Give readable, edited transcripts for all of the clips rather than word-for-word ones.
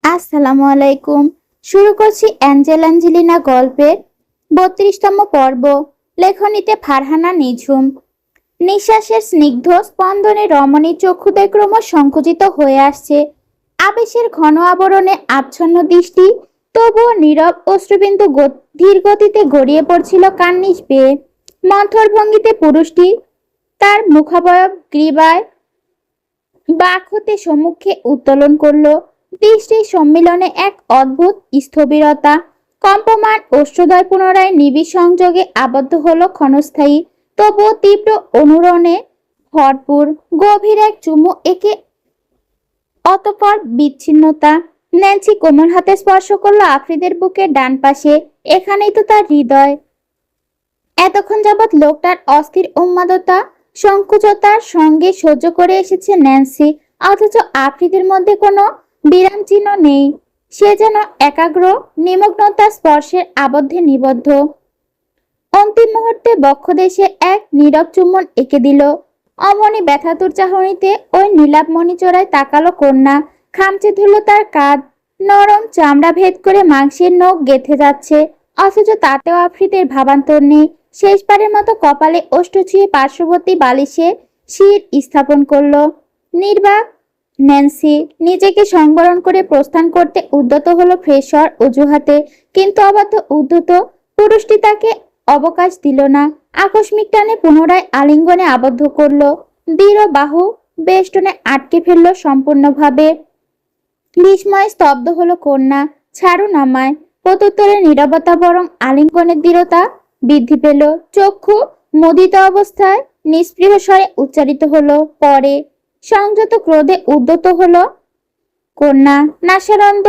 আসসালামু আলাইকুম। শুরু করছি অ্যাঞ্জেলিনা গল্পের ৩২তম পর্ব। লেখনীতে ফারহানা নিঝুম। নিঃশ্বাসের স্নিগ্ধ স্পন্দনে রমণীর চক্ষুতে ক্রমশ সংকুচিত হয়ে আসছে। আবেশের ঘন আবরণে আচ্ছন্ন দৃষ্টি, তবুও নীরব অশ্রুবিন্দু ধীর গতিতে গড়িয়ে পড়ছিল কার্নিশ বেয়ে। মন্থর ভঙ্গিতে পুরুষটি তার মুখাবয়ব গ্রীবায় বাক হতে সম্মুখে উত্তোলন করল। দৃষ্টির সম্মিলনে এক অদ্ভুত স্থবিরতা, কম্পমান অষ্টদয় পুনরায় নিবিড় সংযোগে আবদ্ধ হলো ক্ষণস্থায়ী, তবুও তীব্র অনুরণে ভরপুর। গভীর এক চুমু একে, অতঃপর বিচ্ছিন্নতা। ন্যান্সি কোমল হাতে স্পর্শ করলো আফ্রিদের বুকের ডান পাশে। এখানেই তো তার হৃদয়। এতক্ষণ যাবৎ লোকটার অস্থির উন্মাদতা সংকুচতার সঙ্গে সহ্য করে এসেছে ন্যান্সি, অথচ আফ্রিদের মধ্যে কোনো বিরাম চিহ্ন নেই। সে যেন একাগ্র নিমগ্নতার স্পর্শের আবদ্ধে নিবদ্ধ। অন্তিম মুহূর্তে বক্ষদেশে এক নীরব চুম্বন এঁকে দিল। অমনি ব্যথাতুর চাহনিতে ওই নীলাভ মণিচোরায় তাকালো কন্যা। খামচে ধরল তার কাঁধ। নরম চামড়া ভেদ করে মাংসের নখ গেঁথে যাচ্ছে, অথচ তাতেও আফ্রিদের ভাবান্তর নেই। শেষবারের মতো কপালে ওষ্ঠ ছুঁয়ে পার্শ্ববর্তী বালিশে শির স্থাপন করলো। নির্বাক ন্যান্সি নিজেকে সংবরণ করে প্রস্থান করতে উদ্যত হলো ফ্রেশর অজুহাতে, কিন্তু অবাধ্য উদ্ধত পুরুষটি তাকে অবকাশ দিল না। আকস্মিক টানে পুনরায় আলিঙ্গনে আবদ্ধ করলো। দৃঢ় বাহু বেষ্টনে আটকে ফেললো সম্পূর্ণভাবে। বিস্ময়ে স্তব্ধ হলো কন্যা। ছাড়ুন আমায়। প্রত্যুত্তরে নীরবতা বরং আলিঙ্গনের দৃঢ়তা বৃদ্ধি পেল। চক্ষু মুদিত অবস্থায় নিস্পৃহ স্বরে উচ্চারিত হলো, পরে সংযত ক্রোধে উদ্যত হলো কন্যা। নাসারন্দ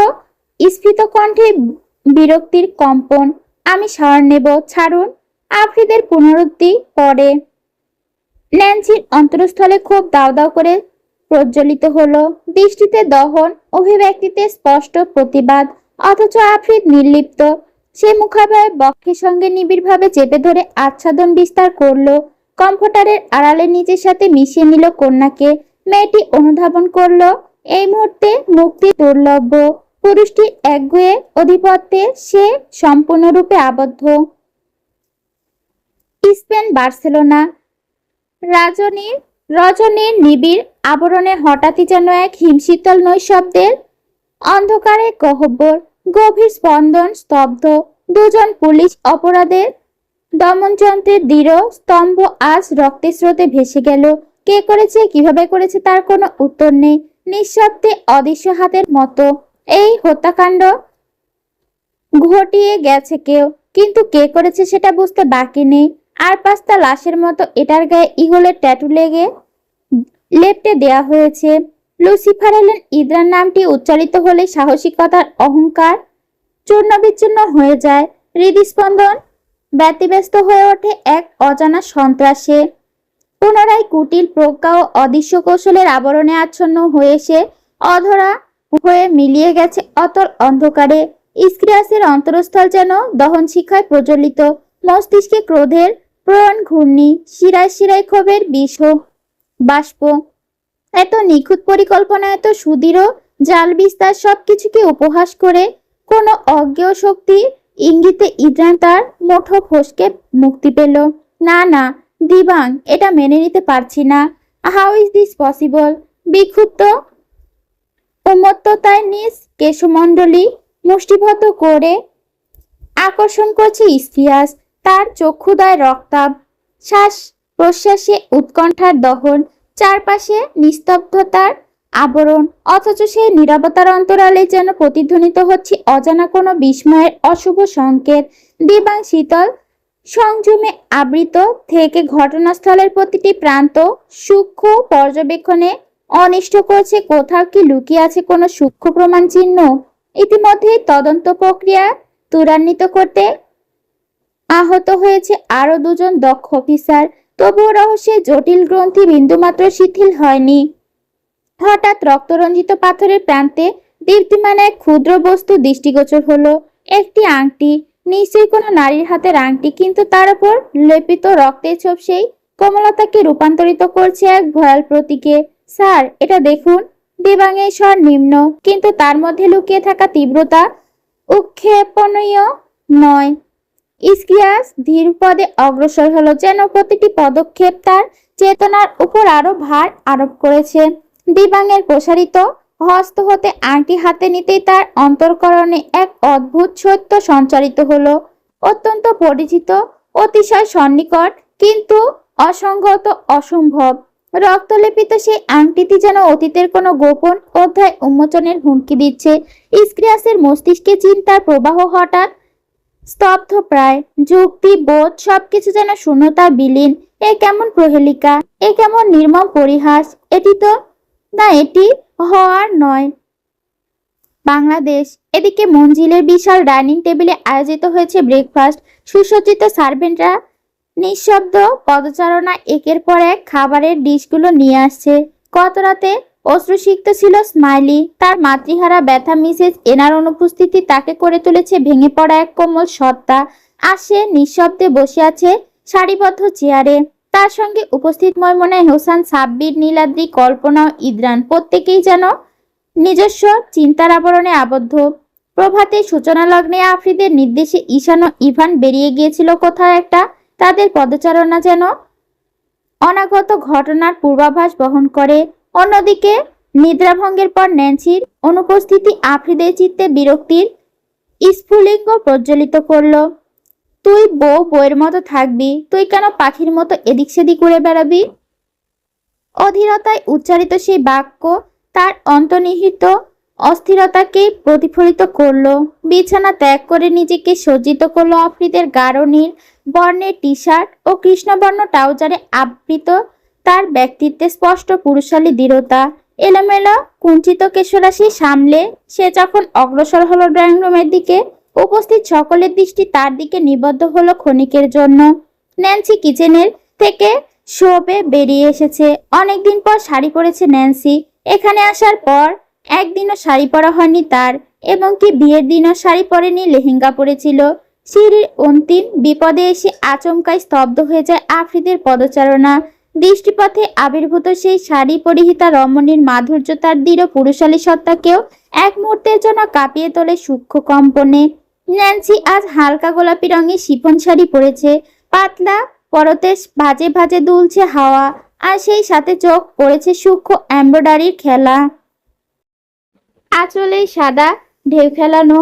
স্ফীত কণ্ঠে বিরক্তির কম্পন। আমি সার নেব, ছাড়ুন। আফ্রিদের পুনরুক্তি পরে। ন্যান্সির অন্তরস্থলে খুব দাও দাও করে প্রজ্বলিত হলো। দৃষ্টিতে দহন, অভিব্যক্তিতে স্পষ্ট প্রতিবাদ, অথচ আফ্রিদ নির্লিপ্ত। সে মুখাবয় বক্ষের সঙ্গে নিবিড়ভাবে চেপে ধরে আচ্ছাদন বিস্তার করলো। কমফোর্টারের আড়ালে নিজের সাথে মিশিয়ে নিল কন্যাকে। মেয়েটি অনুধাবন করলো এই মুহূর্তে মুক্তি দুর্লভ। পুরুষটির একগুঁয়ে আধিপত্যে সে সম্পূর্ণরূপে আবদ্ধ। Spain, Barcelona. রজনীর নিবিড় আবরণে হঠাৎই যেন এক হিমশীতল নৈশব্দের অন্ধকারে গহ্বর। গভীর স্পন্দন, স্তব্ধ। দুজন পুলিশ অপরাধের দমনযন্ত্রের দৃঢ় স্তম্ভ আজ রক্তের স্রোতে ভেসে গেল। কে করেছে, কিভাবে করেছে তার কোনো উত্তর নেই। নিঃশব্দে অদৃশ্য হাতের মতো এই হত্যাকাণ্ড ঘটিয়ে গেছে কেউ, কিন্তু কে করেছে সেটা বুঝতে বাকি নেই। আর পাঁচটা লাশের মতো এটার গায়ে ঈগলের ট্যাটু লেপটে দেয়া হয়েছে। লুসিফার এলেন ইদ্রার নামটি উচ্চারিত হলে সাহসিকতার অহংকার চূর্ণ বিচ্ছিন্ন হয়ে যায়। হৃদস্পন্দন ব্যতিব্যস্ত হয়ে ওঠে এক অজানা সন্ত্রাসে। পুনরায় কুটিল প্রজ্ঞা ও অদৃশ্য কৌশলের আবরণে আচ্ছন্ন হয়ে সে অধরা হয়ে মিলিয়ে গেছে অতল অন্ধকারে। স্ক্রিয়াসের অন্তরস্থল যেন দহন শিখায় প্রজ্বলিত। মস্তিষ্কে ক্রোধের প্রয়াণ ঘূর্ণি, শিরায় শিরায় ক্ষোভের বাষ্প। এত নিখুঁত পরিকল্পনা, এত সুদৃঢ় জাল বিস্তার, সবকিছুকে উপহাস করে কোনো অজ্ঞেয় শক্তি ইঙ্গিতে ইদ্রান তার মুঠো ফসকে মুক্তি পেল। না না দিবাং, এটা মেনে নিতে পারছি না। How is this possible? বিক্ষুব্ধ উন্মত্ততায় নিজ কেশমণ্ডলী মুষ্টিবদ্ধ করে আকর্ষণ করছে স্ক্রিয়াস। তার চক্ষুদয় রক্তাভ, শ্বাস প্রশ্বাসে উৎকণ্ঠার দহন, চারপাশে নিস্তব্ধতার আবরণ, অথচ সেই নীরবতার অন্তরালে যেন প্রতিধ্বনিত হচ্ছে অজানা কোনো বিস্ময়ের অশুভ সংকেত। দিবাং শীতল সংযমে আবৃত থেকে ঘটনাস্থলের প্রতিটি প্রান্ত সূক্ষ্ম পর্যবেক্ষণে অনিষ্ট করছে। কোথাও কি লুকিয়ে আছে কোনো সূক্ষ্ম প্রমাণ চিহ্ন? ইতিমধ্যে তদন্ত প্রক্রিয়া ত্বরান্বিত করতে আহত হয়েছে আরো দুজন দক্ষ অফিসার, তবুও রহস্যের জটিল গ্রন্থি বিন্দুমাত্র শিথিল হয়নি। হঠাৎ রক্তরঞ্জিত পাথরের প্রান্তে দীপ্তিমান এক ক্ষুদ্র বস্তু দৃষ্টিগোচর হলো। একটি আংটি, নিশ্চয়ই কোনো নারীর হাতের আংটি, কিন্তু তার উপর লেপিত রক্তের ছোপ সেই কোমলতাকে রূপান্তরিত করছে এক ভয়াল প্রতীকে। স্যার, এটা দেখুন। দিবাঙ্গের স্বর নিম্ন, কিন্তু তার মধ্যে লুকিয়ে থাকা তীব্রতা উৎক্ষেপণীয় নয়। ইসকিয়াস ধীর পদে অগ্রসর হলো, যেন প্রতিটি পদক্ষেপ তার চেতনার উপর আরো ভার আরোপ করেছে। দিবাঙ্গের প্রসারিত হস্ত হতে আংটি হাতে নিতেই তার অন্তর্করণে এক অদ্ভুত সত্য সঞ্চারিত হলো, অত্যন্ত পরিচিত, অতিশয় সন্নিকট, কিন্তু অসংগত, অসম্ভব। রক্তলেপিত সেই আংটিটি যেন অতীতের কোনো গোপন অধ্যায় উন্মোচনের হুমকি দিচ্ছে। ইসকিয়াসের মস্তিষ্কে চিন্তার প্রবাহ হঠাৎ স্তব্ধ, প্রায় যুক্তি বোধ সবকিছু যেন শূন্যতায় বিলীন। এ কেমন প্রহেলিকা, এ কেমন নির্মম পরিহাস! এটি তো না, এটি হওয়ার নয়। বাংলাদেশ। এদিকে মঞ্জিলের বিশাল ডাইনিং টেবিলে আয়োজিত হয়েছে ব্রেকফাস্ট। সুসজ্জিত সার্ভেন্টরা নিঃশব্দ পদচারণা একের পর এক খাবারের ডিশগুলো নিয়ে আসছে। গত রাতে অশ্রুসিক্ত ছিল স্মাইলি। তার মাতৃহারা ব্যথা মিসেস এনার অনুপস্থিতি তাকে করে তুলেছে ভেঙে পড়া এক কোমল সত্তা। আর সে নিঃশব্দে বসে আছে সারিবদ্ধ চেয়ারে। তার সঙ্গে উপস্থিত ময়মনে হোসেন, সাব্বির, নীলাদ্রি, কল্পনা ও ইদ্রান প্রত্যেকেই যেন নিজস্ব চিন্তার আবরণে আবদ্ধ। প্রভাতে সূচনা লগ্নে আফ্রিদের নির্দেশে ঈশান ও ইভান বেরিয়ে গিয়েছিল কোথাও একটা। তাদের পদচারণা যেন অনাগত ঘটনার পূর্বাভাস বহন করে। অন্যদিকে নিদ্রাভঙ্গের পর ন্যান্সির অনুপস্থিতি আফ্রিদের চিত্তে বিরক্তির স্ফুলিঙ্গ প্রজ্বলিত করল। তুই বউয়ের মতো থাকবি, তুই কেন পাখির মতো এদিক সেদিক উড়ে বেড়াবি? অধীরতায় উচ্চারিত সেই বাক্য তার অন্তর্নিহিত অস্থিরতাকে প্রতিফলিত করলো। বিছানা ত্যাগ করে নিজেকে সজ্জিত করলো আফ্রিদের গাঢ় নীল বর্ণের টি শার্ট ও কৃষ্ণবর্ণ ট্রাউজারে আবৃত তার ব্যক্তিত্বে স্পষ্ট পুরুষালী দৃঢ়তা। এলোমেলো কুঞ্চিত কেশরাশি সামলে সে যখন অগ্রসর হলো ড্রয়িং রুমের দিকে, উপস্থিত সকলের দৃষ্টি তার দিকে নিবদ্ধ হলো ক্ষণিকের জন্য। ন্যান্সি কিচেনের থেকে শোবে বেরিয়ে এসেছে। অনেকদিন পর শাড়ি পরেছে ন্যান্সি। এখানে আসার পর একদিনও শাড়ি পরা হয়নি তার, এবং কি বিয়ের দিনও শাড়ি পরেনি, লেহেঙ্গা পরেছিল। সিঁড়ির অন্তিম বিপদে এসে আচমকাই স্তব্ধ হয়ে যায় আফ্রিদের পদচারণা। দৃষ্টিপথে আবির্ভূত সেই শাড়ি পরিহিতা রমণীর মাধুর্য তার দৃঢ় পুরুষালী সত্তাকেও এক মুহূর্তের জন্য কাঁপিয়ে তোলে সূক্ষ্ম কম্পনে। ন্যান্সি আজ হালকা গোলাপি রঙের শিফন শাড়ি পরেছে। পাতলা পরতে ভাজে ভাজে দুলছে হাওয়া, আর সেই সাথে চোখ পড়েছে সূক্ষ্ম এমব্রয়ডারির খেলা। আঁচলে সাদা ঢেউ খেলানো,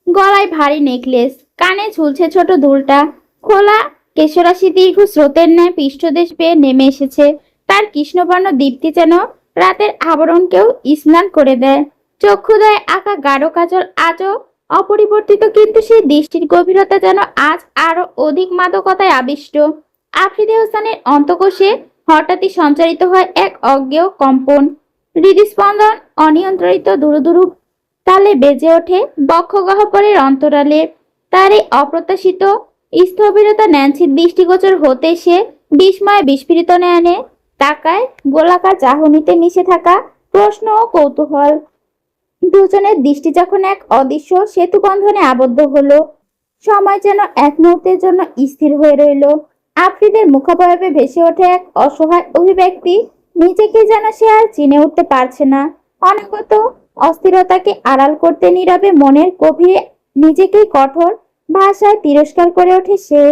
গলায় ভারী নেকলেস, কানে ঝুলছে ছোট দুলটা। খোলা কেশরাশি দীর্ঘ স্রোতের ন্যায় পৃষ্ঠদেশ পেয়ে নেমে এসেছে। তার কৃষ্ণবর্ণ দীপ্তি যেন রাতের আবরণকেও স্নান করে দেয়। চক্ষুদয়ে আঁকা গাঢ় কাজল আজও অপরিবর্তিত, কিন্তু সেই দৃষ্টির গভীরতা যেন আজ আরো অধিক মাদকতায় আবিষ্ট। আফ্রিদি হোসেনের অন্তকোষে হঠাৎই সঞ্চারিত হয় এক অজ্ঞেয় কম্পন। হৃদস্পন্দন অনিয়ন্ত্রিত দুরু দুরু তালে বেজে ওঠে বক্ষগহ্বরের অন্তরালে। তার এই অপ্রত্যাশিত স্থবিরতা ন্যান্সির দৃষ্টিগোচর হতে সে বিস্ময়ে বিস্ফোরিত নয়নে তাকায়, গোলাকার চাহনিতে মিশে থাকা প্রশ্ন ও কৌতূহল। দুজনের দৃষ্টি যখন এক অদৃশ্য সেতু বন্ধনে আবদ্ধ হলো, সময় যেন এক মুহূর্তের জন্য স্থির হয়ে রইল। আফ্রিদের মুখাবয়বে ভেসে ওঠে এক অসহায় অভিব্যক্তি। নিজেকে যেন সে আর চিনে উঠতে পারছে না। অনাগত অস্থিরতাকে আড়াল করতে নীরবে মনের গভীরে নিজেকেই কঠোর ভাষায় তিরস্কার করে ওঠে সে।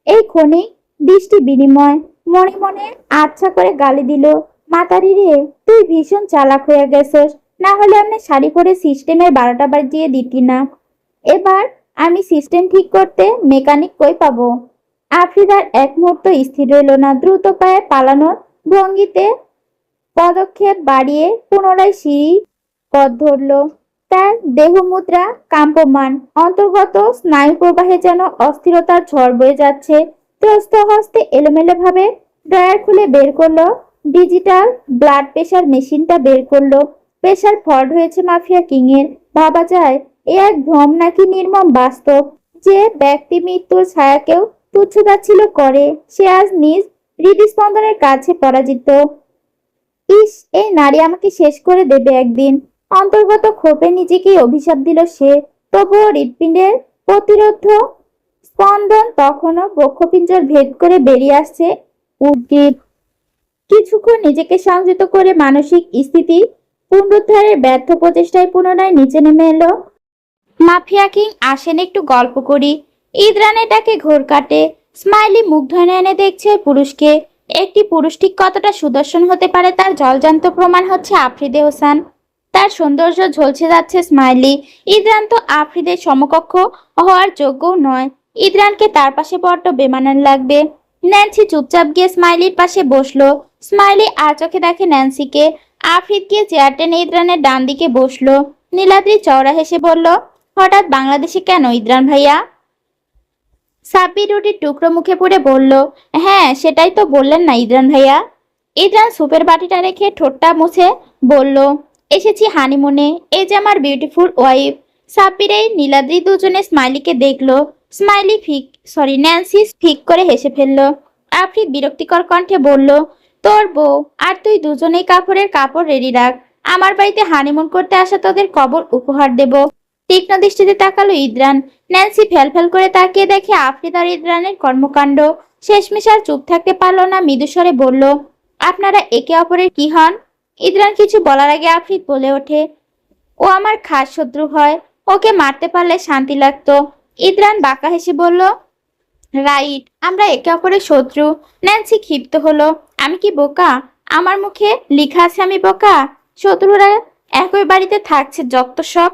এই ক্ষণিক দৃষ্টি বিনিময় মনে মনে আচ্ছা করে গালি দিল, মাতারি রে, তুই ভীষণ চালাক হয়ে গেছস। না হলে আমি শাড়ি পরে সিস্টেমের 12টা বাজিয়ে দিতি না। এবার আমি সিস্টেম ঠিক করতে মেকানিক কই পাবো? আফ্রিদার এক মুহূর্ত স্থির রইল না। দ্রুত পায়ে পালানোর ভঙ্গিতে পদক্ষেপ বাড়িয়ে পুনরায় সিঁড়ি পথ ধরল। তার দেহ মুদ্রা কাম্পমান, অন্তর্গত স্নায়ু প্রবাহে যেন অস্থিরতার ঝড় বয়ে যাচ্ছে। ত্রস্ত হস্তে এলোমেলো ভাবে ড্রয়ার খুলে বের করলো ডিজিটাল ব্লাড প্রেশার মেশিনটা বের করলো। প্রেশার ফল্ট হয়েছে মাফিয়া কিং এর। ভাবা যায় এ এক ভ্রম নাকি নির্মম বাস্তব। যে ব্যক্তি মৃত্যুর ছায়াকেও তুচ্ছতাচ্ছিল্য করে, সে আজ নিজ হৃদস্পন্দনের কাছে পরাজিত। ইস, এই নারী আমাকে শেষ করে দেবে একদিন। অন্তর্গত ক্ষোভে নিজেকেই অভিশাপ দিল সে। তবুও হৃৎপিণ্ডের প্রতিরোধ স্পন্দন তখনও বক্ষপিঞ্জর ভেদ করে বেরিয়ে আসছে উদ্গ্রীব। কিছুক্ষণ নিজেকে সংযত করে মানসিক স্থিতি পুনরুদ্ধারের ব্যর্থ প্রচেষ্টায় পুনরায় নিচে নেমে এলো। মাফিয়া কিং আসেন, একটু গল্প করি। ইদ্রানের ডাকে ঘোর কাটে। স্মাইলি মুখ ধরে এনে দেখছে পুরুষকে। একটি পুরুষ ঠিক কতটা সুদর্শন হতে পারে তার জলজান্ত প্রমাণ হচ্ছে আফ্রিদে হোসেন। তার সৌন্দর্য ঝলসে যাচ্ছে স্মাইলি। ইদ্রান তো আফ্রিদের সমকক্ষ হওয়ার যোগ্যও নয়। ইদ্রানকে তার পাশে বড্ড বেমানান লাগবে। ন্যান্সি চুপচাপ গিয়ে স্মাইলির পাশে বসলো। স্মাইলি আর চোখে দেখে ন্যান্সিকে। আফ্রিদ গিয়ে চেয়ার টেনে ইদ্রানের ডান দিকে বসলো। নীলাদ্রি চওড়া হেসে বলল, হঠাৎ বাংলাদেশে কেন ইদ্রান ভাইয়া? সাব্বির রুটির টুকরো মুখে পুড়ে বলল, হ্যাঁ সেটাই তো বললেন না ইদ্রান ভাইয়া। ইদ্রান সুপের বাটিটা রেখে ঠোঁটটা মুছে বলল, এসেছি হানিমুনে, এই যে আমার বিউটিফুল ওয়াইফ। সাব্বির এই নীলাদ্রি দুজনে স্মাইলিকে দেখলো। স্মাইলি ন্যান্সি ফিক করে হেসে ফেললো। আফ্রিদ বিরক্তিকর কণ্ঠে বলল, তোর বউ আর তুই দুজনেই কাপড় রেডি রাখ। আমার বাড়িতে হানিমুন করতে আসা তোদের কবর উপহার দেব। তীক্ষ্ণ দৃষ্টিতে তাকালো ইদ্রান। ন্যান্সি ফ্যাল করে তাকিয়ে দেখে আফ্রিদ আর ইদ্রানের কর্মকাণ্ড। শেষমেশ আর চুপ থাকতে পারল না, মৃদুস্বরে বলল, আপনারা একে অপরের কি হন? ইদ্রান কিছু বলার আগে আফ্রিদ বলে ওঠে, ও আমার খাস শত্রু হয়, ওকে মারতে পারলে শান্তি লাগতো। ইদ্রান বাঁকা হেসে বলল, রাইট, আমরা একে অপরের শত্রু। ন্যান্সি ক্ষিপ্ত হলো, আমি কি বোকা? আমার মুখে লেখা আছে আমি বোকা? শত্রুরা একই বাড়িতে থাকছে, যত সব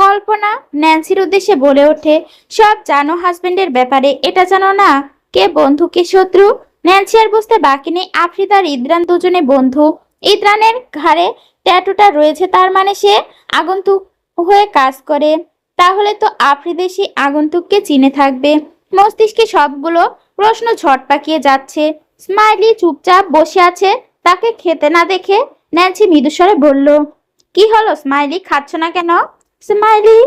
কল্পনা। ন্যান্সির উদ্দেশ্যে বলে ওঠে, সব জানো হাজবেন্ডের ব্যাপারে, এটা জানো না কে বন্ধু কে শত্রু? ন্যান্সি আর বুঝতে বাকি নেই আফ্রিদ আর ইদ্রান দুজনে বন্ধু। ইদ্রানের ঘাড়ে ট্যাটুটা রয়েছে, তার মানে সে আগন্তুক হয়ে কাজ করে। তাহলে তো আফ্রিদে সেই আগন্তুককে চিনে থাকবে। মস্তিষ্কে সবগুলো প্রশ্ন ঝট পাকিয়ে যাচ্ছে। স্মাইলি চুপচাপ বসে আছে, তাকে খেতে না দেখে ন্যান্সি মৃদুস্বরে বলল, কি হলো স্মাইলি, খাচ্ছ না কেন? স্মাইলি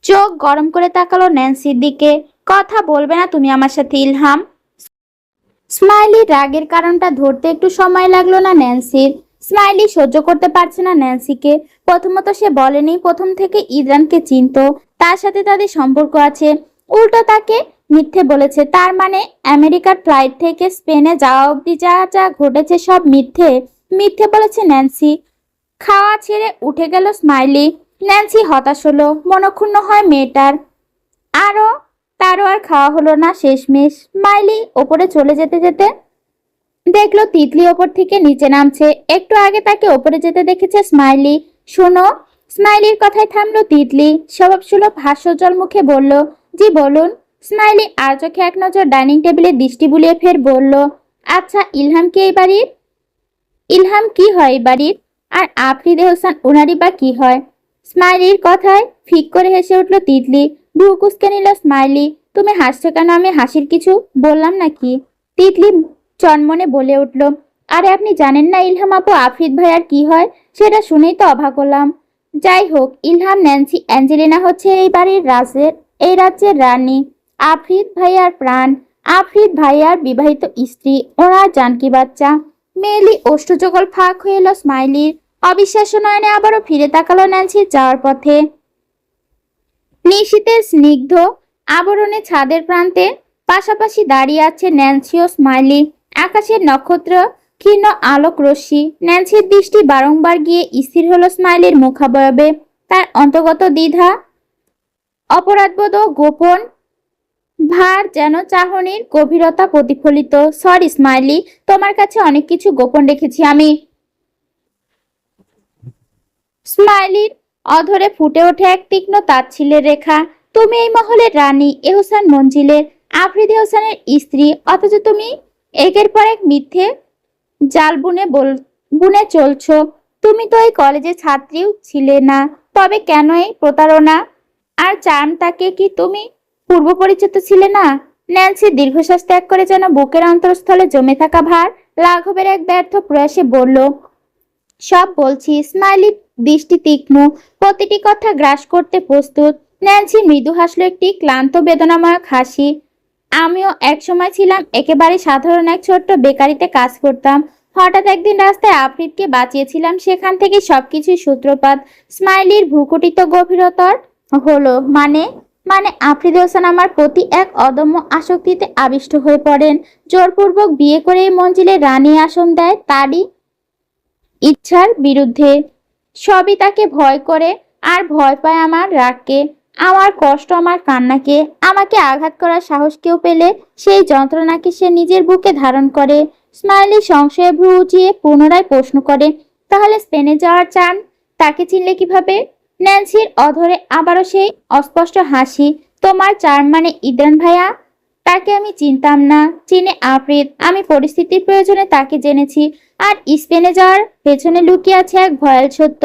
চোখ গরম করে তাকালো ন্যান্সির দিকে। কথা বলবে না তুমি আমার সাথে ইলহাম? স্মাইলি রাগের কারণটা ধরতে একটু সময় লাগলো না ন্যান্সির। স্মাইলি সহ্য করতে পারছে না ন্যান্সিকে। প্রথমত সে বলেনি প্রথম থেকে ইদ্রানকে চিনতো, তার সাথে তাদের সম্পর্ক আছে। উল্টো তাকে মিথ্যে বলেছে, তার মানে আমেরিকার ফ্লাইট থেকে স্পেনে যাওয়া অবধি যা যা ঘটেছে সব মিথ্যে। মিথ্যে বলেছে ন্যান্সি। খাওয়া ছেড়ে উঠে গেল স্মাইলি। ন্যান্সি হতাশ হলো, মনক্ষুণ্ণ হয় মেয়েটার। তারও আর খাওয়া হলো না। শেষমেশ স্মাইলি ওপরে চলে যেতে যেতে দেখলো তিতলি ওপর থেকে নিচে নামছে। একটু আগে তাকে ওপরে যেতে দেখেছে স্মাইলি। শোনো। স্মাইলির কথায় থামলো তিতলি। স্বভাবসুলভ হাস্যজ্জ্বল মুখে বলল, জি বলুন। স্মাইলি আর চোখে এক নজর ডাইনিং টেবিলে দৃষ্টি বুলিয়ে ফের বলল, আচ্ছা ইলহাম কি এই বাড়ির? ইলহাম কি হয় এই বাড়ির? আর আফ্রিদে হোসেন ওনারই বা কি হয়? স্মাইলির কথায় ফিক করে হেসে উঠল তিতলি। ভ্রু কুঁচকে নিল স্মাইলি। তুমি হাসছো কেন? আমি হাসির কিছু বললাম নাকি? তিতলি চনমনে বলে উঠল, আরে আপনি জানেন না ইলহাম আপু আফ্রিদ ভাইয়ার কি হয়? সেটা শুনেই তো অবাক হলাম। যাই হোক, ইলহাম ন্যান্সি অ্যাঞ্জেলিনা হচ্ছে এই রাজ্যের রানী। আফ্রিদ ভাইয়ার প্রাণ। আফ্রিদ ভাইয়ার বিবাহিত স্ত্রী, ওনার জানকি বাচ্চা। মেয়েলি অষ্টযুগল ফাঁক হয়ে এলো স্মাইলির। অবিশ্বাস্য নয়নে আবারও ফিরে তাকালো ন্যান্সির যাওয়ার পথে। নিশীতের স্নিগ্ধ আবরণে ছাদের প্রান্তে পাশাপাশি দাঁড়িয়ে আছে ন্যান্সি ও স্মাইলি। আকাশের নক্ষত্র ক্ষীণ আলোক রশ্মি। ন্যান্সির দৃষ্টি বারংবার গিয়ে স্থির হলো স্মাইলির মুখাবয়বে। তার অন্তর্গত দ্বিধা, অপরাধবোধ ও গোপন ভার যেন চাহনির গভীরতা প্রতিফলিত। সরি স্মাইলি, তোমার কাছে অনেক কিছু গোপন রেখেছি আমি। স্মাইলির অধরে ফুটে ওঠে এক তীক্ষ্ণ তাচ্ছিল্যের রেখা। তুমি এই মহলের রানী, এহসান মঞ্জিলের, আফ্রিদি হোসেনের স্ত্রী, অথচ তুমি একের পর এক মিথ্যে জাল বুনে চলছো। তুমি তো এই কলেজের ছাত্রীও ছিলে না, তবে কেন এই প্রতারণা আর চার্মটাকে কি তুমি পূর্ব পরিচিত ছিলে না? ন্যান্সি দীর্ঘশ্বাস ত্যাগ করে যেন বুকের অন্তরস্থলে জমে থাকা ভার লাঘবের এক ব্যর্থ প্রয়াসে বলল, সব বলছি। স্মাইলি দৃষ্টি তীক্ষ্ণ, প্রতিটি কথা গ্রাস করতে প্রস্তুত। ন্যান্সি মৃদু হাসলো, একটি ক্লান্ত বেদনাময়ক হাসি। আমিও একসময় ছিলাম একেবারে সাধারণ এক ছোট্ট বেকারিতে কাজ করতাম। হঠাৎ একদিন রাস্তায় আফ্রিদকে বাঁচিয়েছিলাম, সেখান থেকে সবকিছুই সূত্রপাত। স্মাইলির ভ্রুকুটিত গভীরতর হলো, মানে আফ্রিদ হোসেন আমার প্রতি এক অদম্য আসক্তিতে আবিষ্ট হয়ে পড়েন। জোরপূর্বক বিয়ে করে এই মঞ্জিলে রানী আসন দেয়, ইচ্ছার বিরুদ্ধে। সবই তাকে ভয় করে, আর ভয় পায় আমার রাগকে, আমার কষ্ট, আমার কান্নাকে। আমাকে আঘাত করার সাহস কেউ পেলে সেই যন্ত্রণাকে সে নিজের বুকে ধারণ করে। স্মাইলি সংশয়ে ভ্রু উঠিয়ে পুনরায় প্রশ্ন করে, তাহলে স্পেনে যাওয়ার চান? তাকে চিনলে কিভাবে? ন্যান্সির অধরে আবারও সেই অস্পষ্ট হাসি। তোমার চার্ম মানে ইদ্রান ভাইয়া? তাকে আমি চিনতাম না, চিনে আফ্রিদ। আমি পরিস্থিতির প্রয়োজনে তাকে জেনেছি। আর স্পেনে যাওয়ার পেছনে লুকিয়ে আছে এক ভয়াল সত্য।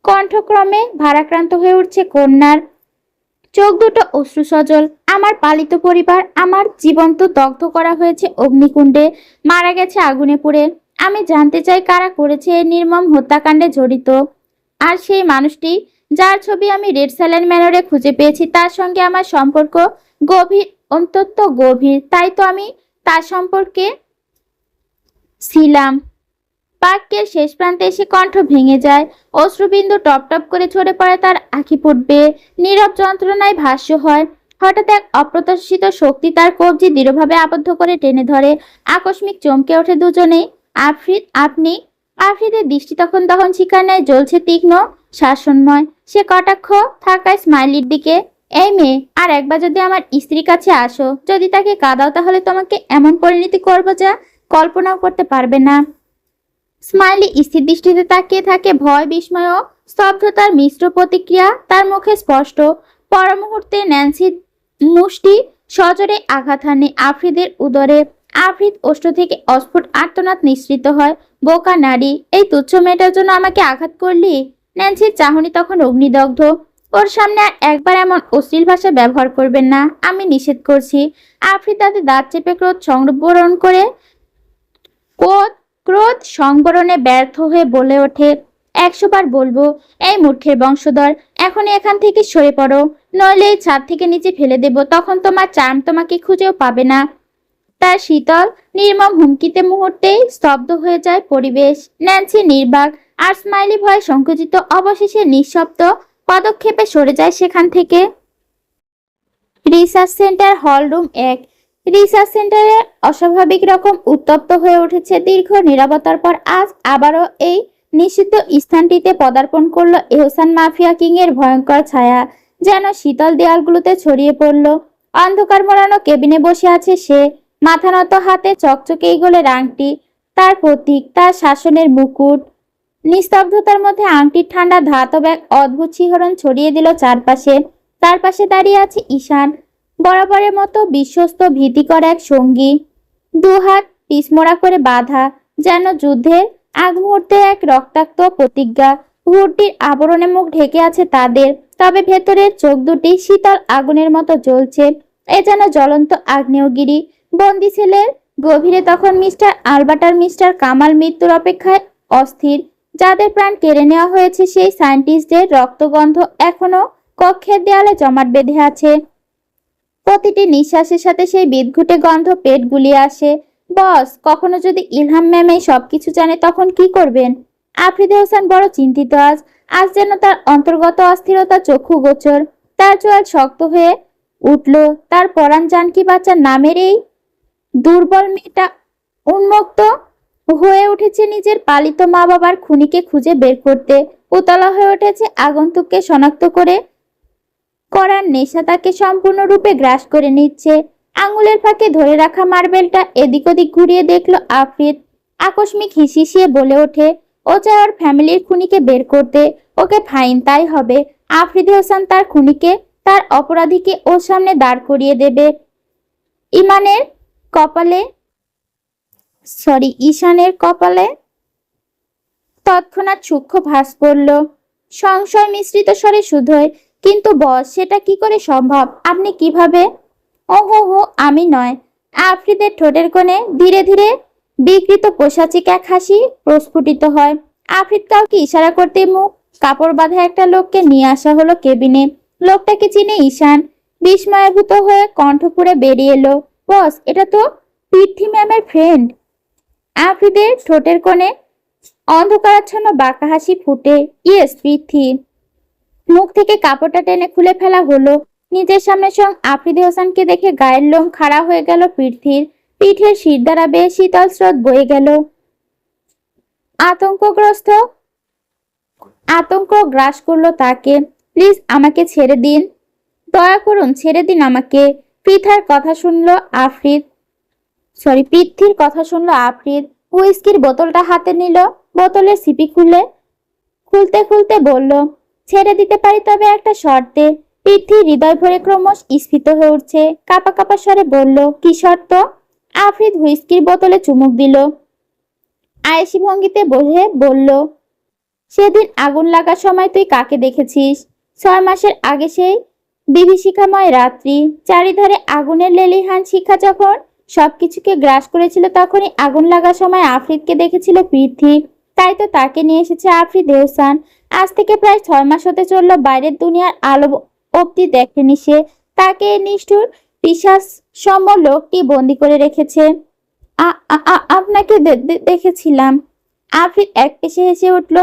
কণ্ঠক্রমে ভারাক্রান্ত হয়ে উঠছে কন্যার, চোখ দুটো অশ্রু সজল। আমার পালিত পরিবার, আমার জীবন্ত দগ্ধ করা হয়েছে অগ্নিকুণ্ডে, মারা গেছে আগুনে পুড়ে। আমি জানতে চাই কারা করেছে এই নির্মম হত্যাকাণ্ডে জড়িত। আর সেই মানুষটি যার ছবি আমি রেড স্যালেন ম্যানরে খুঁজে পেয়েছি, তার সঙ্গে আমার সম্পর্ক গভীর, অত্যন্ত গভীর। তাই তো আমি তার সম্পর্কে ছিলাম। বাক্যের শেষ প্রান্তে এসে কণ্ঠ ভেঙে যায়, অশ্রুবিন্দু টপ টপ করে ঝরে পড়ে তার আঁখি ফুটবে, নীরব যন্ত্রণায় ভাষ্য হয়। হঠাৎ এক অপ্রত্যাশিত শক্তি তার কবজি দৃঢ়ভাবে আবদ্ধ করে টেনে ধরে। আকস্মিক চমকে ওঠে দুজনেই। আফ্রিদ, আপনি? আফ্রিদের দৃষ্টি তখন দহন শিখার ন্যায় জ্বলছে তীক্ষ্ণ শাসনময়। সে কটাক্ষ থাকায় স্মাইলির দিকে। এই মেয়ে, আর একবার যদি আমার স্ত্রীর কাছে আসো, যদি তাকে কাঁদাও, তাহলে তোমাকে এমন পরিণতি করবো যা কল্পনাও করতে পারবে না। স্মাইলি স্থির দৃষ্টিতে তাকিয়ে থাকে, ভয়, বিস্ময় ও স্তব্ধতার মিশ্র প্রতিক্রিয়া তার মুখে স্পষ্ট। পর মুহূর্তে ন্যান্সির মুষ্টি সজোরে আঘাত হানে আফ্রিদের উদরে। আফ্রিদ ওষ্ঠ থেকে অস্ফুট আর্তনাদ নিঃসৃত হয়। বোকা নারী, এই তুচ্ছ মেয়েটার জন্য আমাকে আঘাত করলি? ন্যান্সির চাহনি তখন অগ্নিদগ্ধ। ওর সামনে আর একবার এমন অশ্লীল ভাষা ব্যবহার করবেন না, আমি নিষেধ করছি। আফ্রিদ তাদের দাঁত চেপে ক্রোধ সংবরণ করে, ক্রোধ সংবরণে ব্যর্থ হয়ে বলে ওঠে, 100 বার বলবো, এই মূর্খের বংশধর, এখনই এখান থেকে সরে পড়ো, নইলে এই ছাদ থেকে নিচে ফেলে দেব। তখন তোমার চার্ম তোমাকে খুঁজেও পাবে না। তার শীতল নির্মম হুমকিতে মুহূর্তেই স্তব্ধ হয়ে যায় পরিবেশ। ন্যান্সি নির্বাক, আর স্মাইলি ভয়ে সংকুচিত, অবশেষে নিঃশব্দ পদক্ষেপে সরে যায় সেখান থেকে। Research centre, hall room 1। Research সেন্টারে অস্বাভাবিক রকম উত্তপ্ত হয়ে উঠেছে। দীর্ঘ নীরবতার পর আজ আবারও এই নিষিদ্ধ স্থানটিতে পদার্পণ করলো এহসান মাফিয়া কিং এর ভয়ঙ্কর ছায়া, যেন শীতল দেয়ালগুলোতে ছড়িয়ে পড়ল। অন্ধকার মোড়ানো কেবিনে বসে আছে সে, মাথা নত, হাতে চকচকে ইগলের আংটি, তার প্রতীক, তার শাসনের মুকুট। নিস্তব্ধতার মধ্যে আংটির ঠান্ডা ধাতব এক অদ্ভুত শিহরণ ছড়িয়ে দিল চারপাশে। তার পাশে দাঁড়িয়ে আছে ঈশান, বরাবরের মতো বিশ্বস্ত, ভীতিকর এক সঙ্গী, দুহাত পিছমোড়া করে বাঁধা, যেন যুদ্ধের আগ মুহূর্তে এক রক্তাক্ত প্রতিজ্ঞা। ঘুরটির আবরণে মুখ ঢেকে আছে তাদের, তবে ভেতরের চোখ দুটি শীতল আগুনের মতো জ্বলছে। এ যেন জ্বলন্ত আগ্নেয়গিরি। বন্দি ছেলের গভীরে তখন মিস্টার আলবার্ট আর মিস্টার কামাল মৃত্যুর অপেক্ষায় অস্থির। যাদের প্রাণ কেড়ে নেওয়া হয়েছে, সেই সায়েন্টিস্টদের রক্তগন্ধ এখনো কক্ষের দেয়ালে জমাট বেঁধে আছে। প্রতিটি নিঃশ্বাসের সাথে সেই বিদঘুটে গন্ধ পেট গুলিয়ে আসে। বস, কখনো যদি ইলহাম ম্যাম এই সবকিছু জানে, তখন কি করবেন? আফ্রিদি হোসেন বড় চিন্তিত আজ। আজ যেন তার অন্তর্গত অস্থিরতা চক্ষু গোচর। তার চোয়াল শক্ত হয়ে উঠল। তার পরাণ জানকী বাচ্চার নামের এই দুর্বল মেয়েটা উন্মুক্ত হয়ে উঠেছে নিজের পালিত মা বাবার খুনিকে খুঁজে বের করতে। উতলা হয়ে উঠেছে আগন্তুককে শনাক্ত করার নেশা তাকে সম্পূর্ণরূপে গ্রাস করে নিচ্ছে। আঙুলের ফাঁকে ধরে রাখা মার্বেলটা এদিক ওদিক ঘুরিয়ে দেখলো আফ্রিদ। আকস্মিক হিসিয়ে বলে ওঠে, ও চায় ওর ফ্যামিলির খুনিকে বের করতে। ওকে ফাইন, তাই হবে। আফ্রিদি হোসেন তার খুনিকে, তার অপরাধীকে ওর সামনে দাঁড় করিয়ে দেবে। ঈশানের কপালে তৎক্ষণাৎ সূক্ষ্ম ভাস পড়ল। সংশয় মিশ্রিত স্বরে শুধোয়, কিন্তু বস, সেটা কি করে সম্ভব? আপনি কিভাবে? ওহো, আমি নয়। আফ্রিদের ঠোঁটের কোণে ধীরে ধীরে বিকৃত পৈশাচিক এক হাসি প্রস্ফুটিত হয়। আফ্রিদ কাউকে ইশারা করতে মুখ কাপড় বাঁধা একটা লোককে নিয়ে আসা হলো কেবিনে। লোকটাকে চিনে ঈশান বিস্ময়াভূত হয়ে কণ্ঠ পুড়ে বেরিয়ে এলো, বস, এটা তো পৃথ্বী ম্যামের ফ্রেন্ড। আফ্রিদের ঠোঁটের কোণে অন্ধকারাচ্ছন্ন বাঁকা হাসি ফুটে। ইয়েস, পৃথ্বী। মুখ থেকে কাপড়টা টেনে খুলে ফেলা হলো। নিজের সামনে স্বয়ং আফ্রিদি হোসেনকে দেখে গায়ের লোম খাড়া হয়ে গেল পৃথ্বীর। পিঠের শিরদাঁড়া বেয়ে শীতল স্রোত বয়ে গেল। আতঙ্কগ্রস্ত আতঙ্ক গ্রাস করলো তাকে। প্লিজ আমাকে ছেড়ে দিন, দয়া করুন ছেড়ে দিন আমাকে। পৃথার কথা শুনলো আফ্রিদ পৃথ্বীর কথা শুনলো আফ্রিদ। হুইস্কির বোতলটা হাতে নিল, বোতলের সিপি খুলতে খুলতে বলল, ছেড়ে দিতে পারি তবে একটা শর্তে। পৃথ্বীর হৃদয় ভরে ক্রমশ স্ফীত হয়ে উঠছে, কাপা কাপা স্বরে বলল, কি শর্ত? আফ্রিদ হুইস্কির বোতলে চুমুক দিল, আয়েশি ভঙ্গিতে বসে বলল, সেদিন আগুন লাগার সময় তুই কাকে দেখেছিস? 6 মাসের আগে সেই বিভীষিকাময় রাত্রি, চারিধারে আগুনের লেলিহান শিখা যখন সবকিছুকে গ্রাস করেছিল, তখনই আগুন লাগার সময় আফ্রিদকে দেখেছিল পৃথ্বী। তাই তো তাকে নিয়ে এসেছে আফ্রিদ এহসান। আজ থেকে প্রায় 6 মাস হতে চলল, বাইরের দুনিয়ার আলো অব্দি দেখেনি সে। তাকে নিষ্ঠুর পিশাচ সম লোকটি বন্দি করে রেখেছে। আপনাকে দেখেছিলাম। আফ্রিদ এক পেশে হেসে উঠল।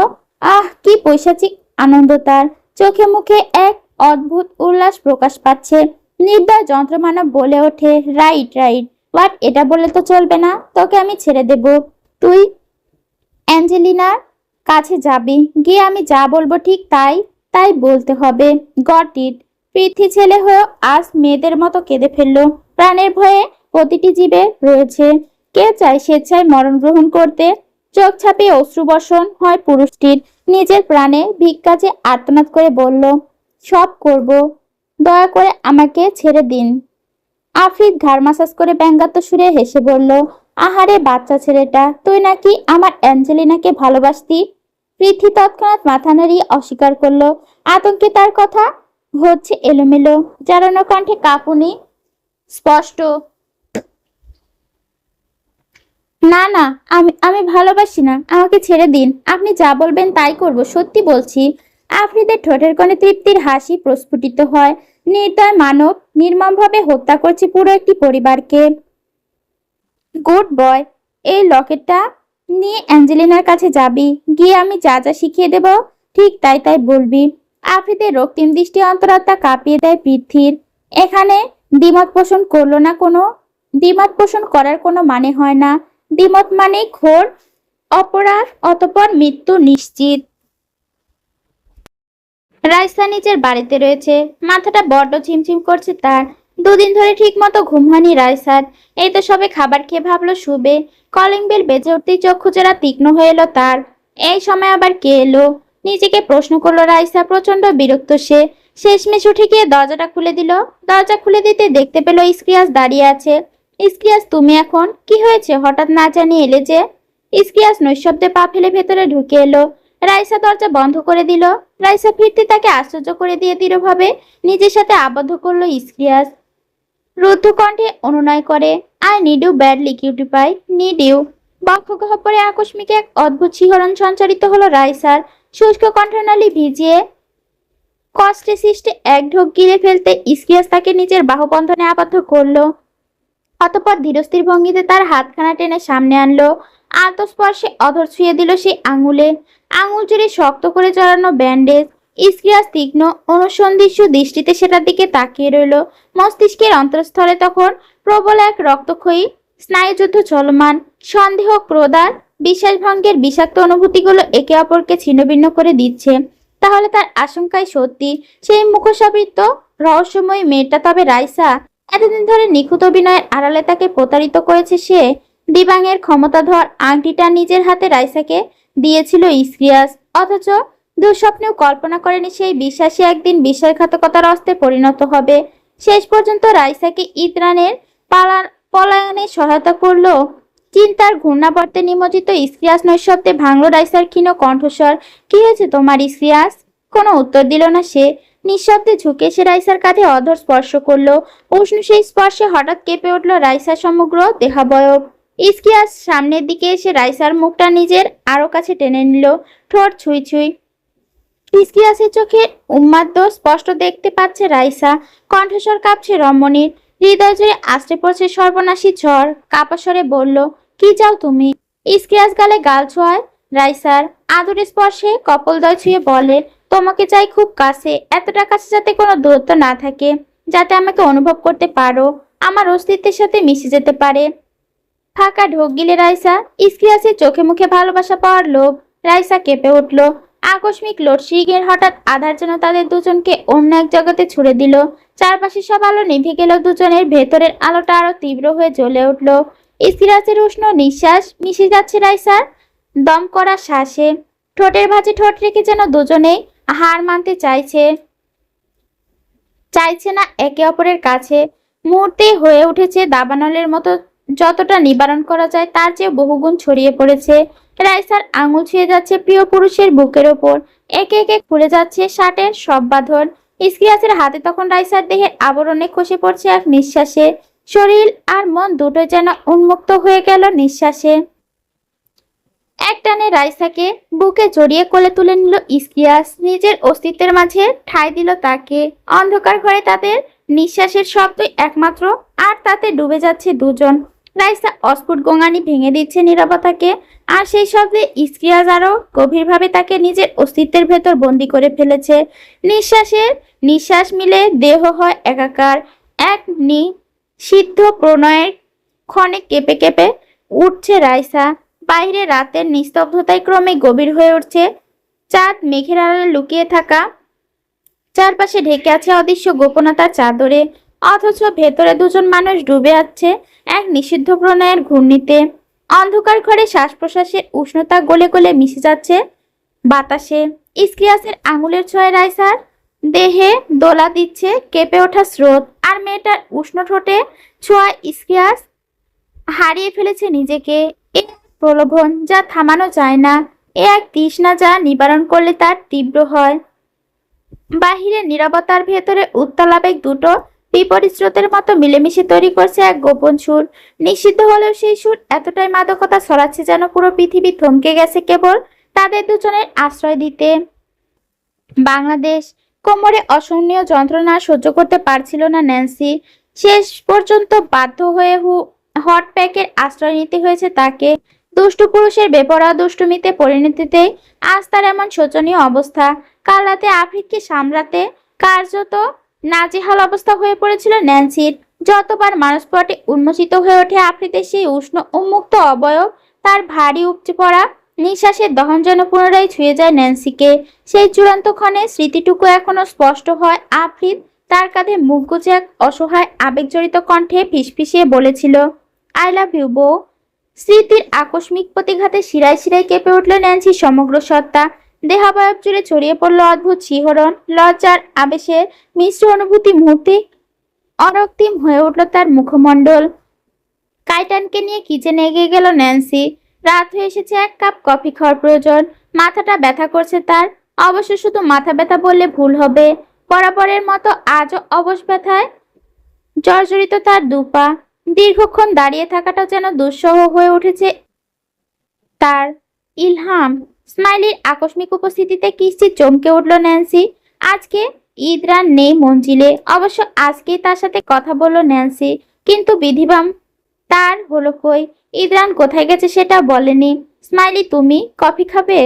কি পৈশাচিক আনন্দ তার চোখে মুখে, এক অদ্ভুত উল্লাস প্রকাশ পাচ্ছে। নির্দয় যন্ত্রমানব বলে ওঠে, রাইট রাইট। বাট এটা বললে তো চলবে না, তোকে আমি ছেড়ে দেব। তুই অ্যাঞ্জেলিনার কাছে যাবি, গিয়ে আমি যা বলবো ঠিক তাই তাই বলতে হবে। Got it. পৃথ্বী ছেলে হয়েও আজ মেয়েদের মতো কেঁদে ফেললো। প্রাণের ভয়ে প্রতিটি জীবে রয়েছে। কে চায় স্বেচ্ছায় মরণ গ্রহণ করতে? চোখ ছাপিয়ে অশ্রুবর্ষণ হয় পুরুষটির। নিজের প্রাণে ভিক্ষাচে আর্তনাদ করে বলল, সব করব, দয়া করে আমাকে ছেড়ে দিন। আফ্রিদ ঘাড় মাসাজ করে ব্যঙ্গাত্মক সুরে হেসে বলল, আহারে বাচ্চা ছেলেটা, তুই নাকি আমার অ্যাঞ্জেলিনাকে ভালোবাসতি? পৃথ্বী তৎক্ষণাৎ মাথা নাড়িয়ে অস্বীকার করলো। আতঙ্কে তার কথা হচ্ছে এলোমেলো, জারানো কণ্ঠে কাঁপুনি স্পষ্ট। না না, আমি ভালোবাসি না, আমাকে ছেড়ে দিন। আপনি যা বলবেন তাই করব, সত্যি বলছি। আফ্রিদের ঠোঁটের কোণে তৃপ্তির হাসি প্রস্ফুটিত হয়। নির্দয় মানব নির্মমভাবে হত্যা করছে পুরো একটি পরিবারকে। Good boy. এই লকেটটা নিয়ে অ্যাঞ্জেলিনার কাছে যাবি, গিয়ে আমি যা যা শিখিয়ে দেব ঠিক তাই তাই বলবি। আফ্রিদের রক্তিম দৃষ্টি অন্তরাত্মা কাঁপিয়ে দেয় পৃথ্বীর। এখানে দ্বিমত পোষণ করলো না কোনো দ্বিমত পোষণ করার কোনো মানে হয় না। দ্বিমত মানে ঘোর অপরাধ, অতঃপর মৃত্যু নিশ্চিত। রাইসা নিজের বাড়িতে রয়েছে। মাথাটা বড্ড ঝিমঝিম করছে তার। দুদিন ধরে ঠিক মতো ঘুম হয়নি রাইসার। এই তো সবে খাবার খেয়ে ভাবলো শুবে। কলিং বেল বেজে উঠতেই চক্ষুচেরা তীক্ষ্ণ হয়ে এলো তার। এই সময় আবার কে এলো? নিজেকে প্রশ্ন করলো রাইসা। প্রচন্ড বিরক্ত সে। শেষমেশ উঠে গিয়ে দরজাটা খুলে দিল। দরজা খুলে দিতে দেখতে পেল ইস্ক্রিয়াস দাঁড়িয়ে আছে। ইস্ক্রিয়াস, তুমি এখন? কি হয়েছে, হঠাৎ না জানিয়ে এলে যে? ইস্ক্রিয়াস নৈশব্দে পা ফেলে ভেতরে ঢুকে এলো। রাইসা দরজা বন্ধ করে দিল। রাইসা ফিরতে তাকে আশ্চর্য করে দিয়ে দৃঢ়ভাবে নিজের সাথে আবদ্ধ করলো ইস্ক্রিয়াস। রুদ্ধ কণ্ঠে অনুনয় করে, I need you badly cutie pie, need you. বক্ষগহ্বরে আকস্মিক এক অদ্ভুত শিহরণ সঞ্চারিত হলো রাইসার। শুষ্ক কণ্ঠনালী ভিজিয়ে কষ্টে সৃষ্টে এক ঢোক গিলে ফেলতে ইস্ক্রিয়াস তাকে নিজের বাহুবন্ধনে আবদ্ধ করলো। অতঃপর ধীরস্থির ভঙ্গিতে তার হাতখানা টেনে সামনে আনলো। আলতো স্পর্শে অধর ছুঁয়ে দিল সে আঙুলে। আঙুল জুড়ে শক্ত করে জড়ানো ব্যান্ডেজ। ইস্ক্রিয়াস তীক্ষ্ণ অনুসন্ধিৎসু দৃষ্টিতে সেটার দিকে তাকিয়ে রইল। মস্তিষ্কের অন্তঃস্থলে তখন প্রবল এক রক্তক্ষয়ী স্নায়ুযুদ্ধ চলমান। সন্দেহ, ক্রোধ আর বিশ্বাসভঙ্গের বিষাক্ত অনুভূতিগুলো একে অপরকে ছিন্নভিন্ন করে দিচ্ছে। তাহলে তার আশঙ্কাই সত্যি। সেই মুখোশাবৃত রহস্যময়ী মেয়েটা তবে রাইসা? এতদিন ধরে নিখুঁত অভিনয়ের আড়ালে তাকে প্রতারিত করেছে সে। দিবাঙের ক্ষমতাধর আংটিটা নিজের হাতে রাইসাকে দিয়েছিল ইস্ক্রিয়াস, অথচ দুঃস্বপ্নেও কল্পনা করেনি সেই বিশ্বাসী একদিন বিশ্বাসঘাতকতার অস্ত্রে পরিণত হবে। শেষ পর্যন্ত রাইসাকে ইতরানের পলায়নে সহায়তা করলো। চিন্তার ঘূর্ণাবর্তে নিমজ্জিত ইস্ক্রিয়াস নৈশব্দে ভাঙল রাইসার ক্ষীণ কণ্ঠস্বর। কি হয়েছে তোমার ইস্ক্রিয়াস? কোনো উত্তর দিল না সে। নিঃশব্দে ঝুঁকে সে রাইসার কাঁধে অধর স্পর্শ করলো। উষ্ণ সেই স্পর্শে হঠাৎ কেঁপে উঠল রাইসার সমগ্র দেহাবয়ব। ইস্ক্রিয়াস সামনের দিকে এসে রাইসার মুখটা নিজের আরো কাছে টেনে নিল, ঠোঁট ছুঁই ছুঁই। ইস্ক্রিয়াসের চোখে উন্মাদ স্পষ্ট দেখতে পাচ্ছে রাইসা। কণ্ঠস্বর কাঁপছে রমণীর। হৃদয় জুড়ে আশ্রে পড়ছে সর্বনাশী ঝড়। কাপা স্বরে বলল, কি চাও তুমি? ইস্ক্রিয়াস গালে গাল ছোঁয়ায় রাইসার। আদুরে স্পর্শে কপলদয় ছুঁয়ে বলে, তোমাকে চাই খুব কাছে, এতটা কাছে যাতে কোনো দূরত্ব না থাকে, যাতে আমাকে অনুভব করতে পারো, আমার অস্তিত্বের সাথে মিশে যেতে পারে। ফাঁকা ঢোক গিলে রাইসা। ইসকিয়াসের চোখে মুখে ভালোবাসা পাওয়ার লোভ। রাইসা কেঁপে উঠল। আকস্মিক লোডশেডিং এর হঠাৎ আধার যেন তাদের দুজনকে অন্য এক জগতে ছুড়ে দিল। চারপাশে সব আলো নিভে গেল, দুজনের ভেতরের আলোটা আরো তীব্র হয়ে জ্বলে উঠল। ইসকিয়াসের উষ্ণ নিঃশ্বাস মিশে যাচ্ছে রাইসার দম করা শ্বাসে। ঠোঁটের ভাঁজে ঠোঁট রেখে যেন দুজনেই হার মানতে চাইছে না একে অপরের কাছে। মুহূর্তে হয়ে উঠেছে দাবানলের মতো, যতটা নিবারণ করা যায় তার চেয়ে বহুগুণ ছড়িয়ে পড়েছে। রাইসার আঙুল ছুঁয়ে যাচ্ছে প্রিয় পুরুষের বুকের ওপর, একে একে খুলে যাচ্ছে শার্টের সব বাঁধন। ইসকিয়াসের হাতে তখন রাইসার দেহের আবরণে খসে পড়ছে এক নিঃশ্বাসে। শরীর আর মন দুটোই যেন উন্মুক্ত হয়ে গেল নিঃশ্বাসে। একটানে রাইসাকে বুকে জড়িয়ে কোলে তুলে নিল ইসকিয়াস, নিজের অস্তিত্বের মাঝে ঠাঁই দিল তাকে। অন্ধকার ঘরে তাদের নিঃশ্বাসের শব্দই একমাত্র, আর তাতে ডুবে যাচ্ছে দুজন। রাইসা অস্ফুট গোঙানি ভেঙে দিচ্ছে নীরবতাকে, আর সেই শব্দে ইসকিয়াস আরো গভীরভাবে তাকে নিজের অস্তিত্বের ভেতর বন্দি করে ফেলেছে। নিঃশ্বাস মিলে দেহ হয় একাকার। এক নিষিদ্ধ প্রণয়ের ক্ষণে কেঁপে কেঁপে উঠছে রাইসা। বাইরে রাতের নিস্তব্ধতায় ক্রমে গভীর হয়ে উঠছে। চাঁদ মেঘের আড়ালে লুকিয়ে থাকা, চারপাশে ঢেকে আছে অদৃশ্য গোপনতার চাদরে, অথচ ভেতরে দুজন মানুষ ডুবে আছে এক নিষিদ্ধ প্রণয়ের ঘূর্ণিতে। অন্ধকার ঘরে শ্বাস প্রশ্বাসের উষ্ণতা গলে গলে মিশে যাচ্ছে বাতাসে। ইসকিয়াসের আঙুলের ছোঁয়ায় রাইসার দেহে দোলা দিচ্ছে কেঁপে ওঠা স্রোত, আর মেয়েটার উষ্ণ ঠোঁটে ছোঁয়ায় ইসকিয়াস হারিয়ে ফেলেছে নিজেকে। এ প্রলোভন যা থামানো যায় না, এ এক তৃষ্ণা যা নিবারণ করলে তার তীব্র হয়। বাহিরে নীরবতার ভেতরে উত্তাল আবেগ দুটো বিপরীত স্রোতের মতো মিলেমিশে তৈরি করছে এক গোপন সুর। নিষিদ্ধ হলেও সেই সুর এতটাই মাদকতা ছড়াচ্ছে যেন পুরো পৃথিবী থমকে গেছে কেবল তাদের দুজনের আশ্রয় দিতে। বাংলাদেশ। কোমরে অসহনীয় যন্ত্রণা সহ্য করতে পারছিল না ন্যান্সি। শেষ পর্যন্ত বাধ্য হয়ে হট প্যাকের আশ্রয় নিতে হয়েছে তাকে। দুষ্টু পুরুষের বেপরোয়া দুষ্টুমিতে পরিণতিতে আজ তার এমন শোচনীয় অবস্থা। কাল রাতে আফ্রিদকে সামলাতে কার্যত নাজেহাল অবস্থা হয়ে পড়েছিল ন্যান্সির। যতবার মানসপটে উন্মোচিত হয়ে ওঠে আফ্রিদের সেই উষ্ণ উন্মুক্ত অবয়ব, তার ভারী উপচে পড়া নিঃশ্বাসের দহন যেন পুনরায় ছুঁয়ে যায় ন্যান্সিকে। সেই চূড়ান্ত ক্ষণে স্মৃতিটুকু এখনো স্পষ্ট হয়। আফ্রিদ তার কাঁধে মুখ গুজে এক অসহায় আবেগজড়িত কণ্ঠে ফিসফিসিয়ে বলেছিল, আই লাভ ইউ বউ। স্মৃতির আকস্মিক প্রতিঘাতে শিরায় শিরায় কেঁপে উঠল ন্যান্সির সমগ্র সত্তা। দেহাবয়ব জুড়ে ছড়িয়ে পড়ল অদ্ভুত শিহরণ, লজ্জার আবেশের মিশ্র অনুভূতি। মুহূর্তে অরক্তিম হয়ে উঠল তার মুখমণ্ডল। কাইটানকে নিয়ে কিচেনে এগিয়ে গেল ন্যান্সি। রাত হয়ে এসেছে, এক কাপ কফি খাওয়ার প্রয়োজন। মাথাটা ব্যথা করছে তার। অবশ্য শুধু মাথা ব্যথা বললে ভুল হবে, বরাবরের মতো আজও অবশ ব্যথায় জর্জরিত তার দুপা। দীর্ঘক্ষণ দাঁড়িয়ে থাকাটা যেন দুঃসহ হয়ে উঠেছে তার। ইলহাম স্মাইলির আকস্মিক উপস্থিতিতে কিস্তি চমকে উঠল ন্যান্সি। আজকে ইদরান নেই মঞ্জিলে। অবশ্য আজকেই তার সাথে কথা বলল ন্যান্সি, কিন্তু বিধিবাম তার হলো কই। ইদরান কোথায় গেছে সেটা বলেনি। স্মাইলি, তুমি কফি খাবে?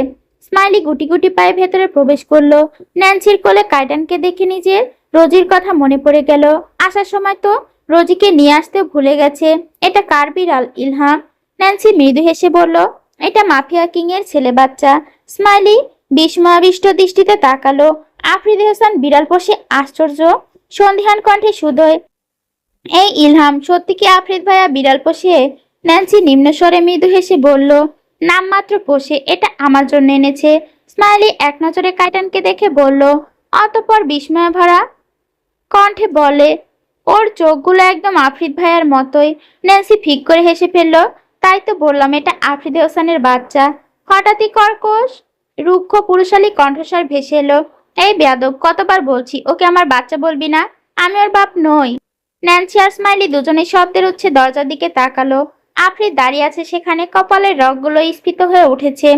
স্মাইলি গুটি গুটি পায়ে ভেতরে প্রবেশ করলো। ন্যান্সির কোলে কাইটানকে দেখে নিজের রোজির কথা মনে পড়ে গেল। আসার সময় তো রোজিকে নিয়ে আসতে ভুলে গেছে। এটা কার বিড়াল ইলহাম? ন্যান্সি মৃদু হেসে বলল, এটা মাফিয়া কিং এর ছেলে বাচ্চা। স্মাইলি বিস্ময়াবিষ্ট দৃষ্টিতে তাকালো। আফ্রিদ হাসান বিড়াল পোষে? আশ্চর্য। সন্ধিহান কণ্ঠে সুদয়, এই ইলহাম, সত্যি কি আফ্রিদ ভাইয়া বিড়াল পোষে? ন্যান্সি নিম্ন স্বরে মৃদু হেসে বলল, নামমাত্র পোষে, এটা আমার জন্য এনেছে। স্মাইলি এক নজরে কাইটানকে দেখে বলল, অতঃপর বিস্ময় ভরা কণ্ঠে বলে, ওর চোখগুলো একদম আফ্রিদ ভাইয়ার মতোই। ন্যান্সি ফিক করে হেসে ফেলল, তাই তো বললাম এটা আফ্রিদ হোসেনের বাচ্চা। হঠাৎই কর্কশ রুক্ষ পুরুষালী কণ্ঠস্বর ভেসে এলো, এই বেয়াদব, কতবার বলছি ওকে আমার বাচ্চা বলবি না, আমি ওর বাপ নই। ন্যান্সি আর স্মাইলি দুজনে শব্দের উচ্ছে দরজার দিকে তাকালো। আফ্রিদ দাঁড়িয়ে আছে সেখানে, কপালের রগগুলো স্ফীত হয়ে উঠেছে।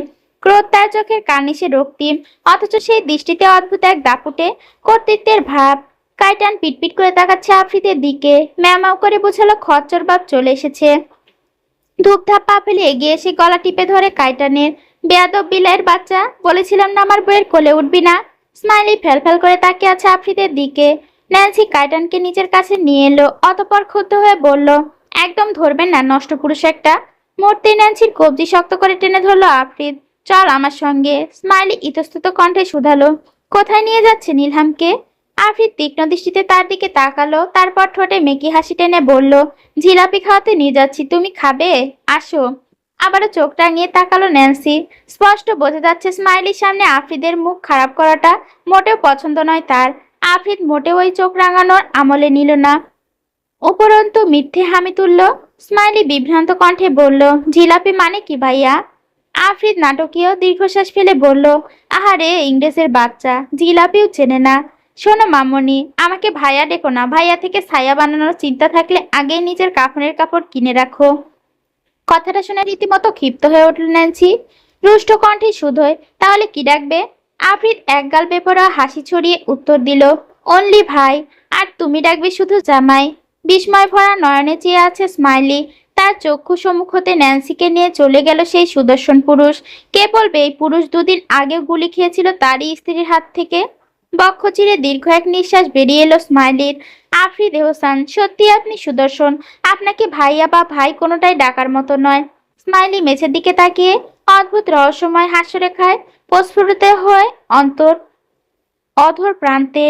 ক্রোধ তার চোখের কার্নিশে রক্তিম, অথচ সেই দৃষ্টিতে অদ্ভুত এক দাপুটে কর্তৃত্বের ভাব। কাইটান পিটপিট করে তাকাচ্ছে আফ্রিদের দিকে। ম্যামাও করে বুঝালো খচ্চর বাপ চলে এসেছে। ধূপধাপ পা ফেলে এগিয়ে এসে গলা টিপে ধরে কাইটানের, বেয়াদব বিলাইয়ের বাচ্চা, বলেছিলাম না আমার বইয়ের কোলে উঠবি না। স্মাইলি ফেলফেল করে তাকিয়ে আছে আফ্রিদের দিকে। ন্যান্সি কাইটানকে নিজের কাছে নিয়ে এলো, অতঃপর ক্ষুব্ধ হয়ে বলল, একদম ধরবেন না, নষ্ট পুরুষ একটা। মূর্তি ন্যান্সির কবজি শক্ত করে টেনে ধরলো আফরিদ। চল আমার সঙ্গে। স্মাইলি ইতস্তত কণ্ঠে শুধালো, কোথায় নিয়ে যাচ্ছেন ইলহামকে? আফরিদ তীক্ষ্ণ দৃষ্টিতে তার দিকে তাকালো, তারপর ঠোঁটে মেকি হাসি টেনে বলল, জিলাপি খাওয়াতে নিয়ে যাচ্ছি, তুমি খাবে? আসো। আবারও চোখ টাঙিয়ে তাকালো ন্যান্সি। স্পষ্ট বোঝা যাচ্ছে স্মাইলির সামনে আফরিদের মুখ খারাপ করাটা মোটেও পছন্দ নয় তার। আফরিদ মোটেও ওই চোখ রাঙানোর আমলে নিল না, উপরন্তু মিথ্যে হামি তুলল। স্মাইলি বিভ্রান্ত কণ্ঠে বলল, জিলাপি মানে কি ভাইয়া? আফরিদ নাটকীয় দীর্ঘশ্বাস ফেলে বলল, আহারে ইংরেজের বাচ্চা, জিলাপিও চেনে না। শোনো মামনি, আমাকে ভাইয়া ডেকো না। ভাইয়া থেকে ছায়া বানানোর চিন্তা থাকলে আগেই নিজের কাফনের কাপড় কিনে রাখো। কথাটা শুনে রীতিমতো ক্ষিপ্ত হয়ে উঠল ন্যান্সি। রুষ্ট কণ্ঠে শুধোয়, তাহলে কি ডাকবে? আফরিদ একগাল বেপরোয়া হাসি ছড়িয়ে উত্তর দিল, অনলি ভাই। আর তুমি ডাকবে শুধু জামাই। বিস্ময় ভরা নয়নে চেয়ে আছে স্মাইলি। তার চক্ষু সম্মুখ হতে ন্যান্সিকে নিয়ে চলে গেল সেই সুদর্শন পুরুষ। কে বলবে এই পুরুষ দুদিন আগেও গুলি খেয়েছিল তারই স্ত্রীর হাত থেকে? বক্ষ চিরে দীর্ঘ এক নিঃশ্বাস বেরিয়ে এলো স্মাইলির। আফরিদ এহসান, সত্যি আপনি সুদর্শন। আপনাকে ভাইয়া বা ভাই কোনোটাই ডাকার মতো নয়। স্মাইলি মেঝের দিকে তাকিয়ে অদ্ভুত রহস্যময় হাস্যরেখায় প্রস্ফুটিত হয় অন্তর অধর প্রান্তে।